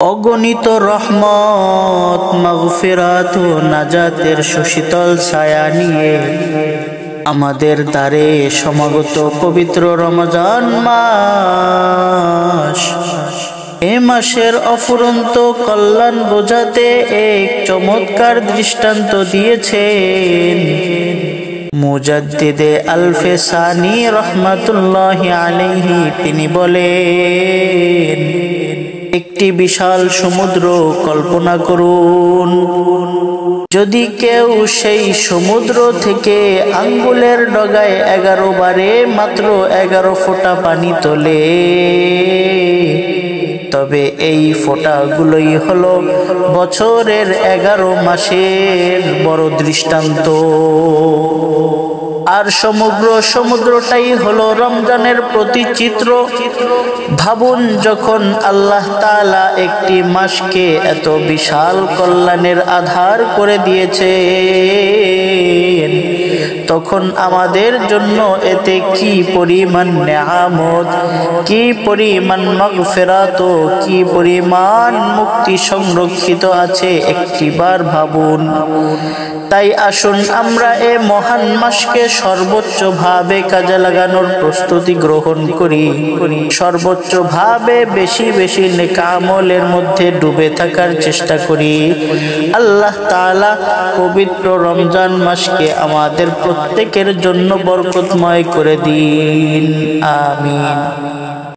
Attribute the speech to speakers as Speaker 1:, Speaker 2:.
Speaker 1: অগণিত রহমত, মাগফিরাত ও নাজাতের সুশীতল ছায়া নিয়ে আমাদের দ্বারে সমাগত পবিত্র রমজান মাস। এ মাসের অফুরন্ত কল্যাণ বোঝাতে এক চমৎকার দৃষ্টান্ত দিয়েছেন মুজাদ্দিদে আলফে সানি রহমাতুল্লাহি আলাইহি। তিনি বলেন, একটি বিশাল সমুদ্র কল্পনা করুন। যদি কেউ সেই সমুদ্র থেকে আঙ্গুলের ডগায় 11 বারে মাত্র 11 ফোঁটা পানি তোলে, তবে এই ফোঁটাগুলোই হলো বছরের 11 মাসের বড় দৃষ্টান্ত। আর সমুদ্রটাই হলো রমজানের প্রতিচিত্র। ভাবুন, যখন আল্লাহ তাআলা একটি মাসকে এত বিশাল কল্যাণের আধার করে দিয়েছেন, তখন আমাদের জন্য এতে কি পরিমাণ নেয়ামত, কি পরিমাণ মাগফিরাত, কি পরিমাণ মুক্তি সংরক্ষিত আছে একটিবার ভাবুন। তাই আসুন আমরা এ মহান মাসকে সর্বোচ্চ ভাবে কাজে লাগানোর প্রস্তুতি গ্রহণ করি, সর্বোচ্চ ভাবে বেশি বেশি নেক আমলের মধ্যে ডুবে থাকার চেষ্টা করি। আল্লাহ তাআলা পবিত্র রমজান মাসকে আমাদের প্রত্যেকের জন্য বরকতময় করে দিন। আমিন।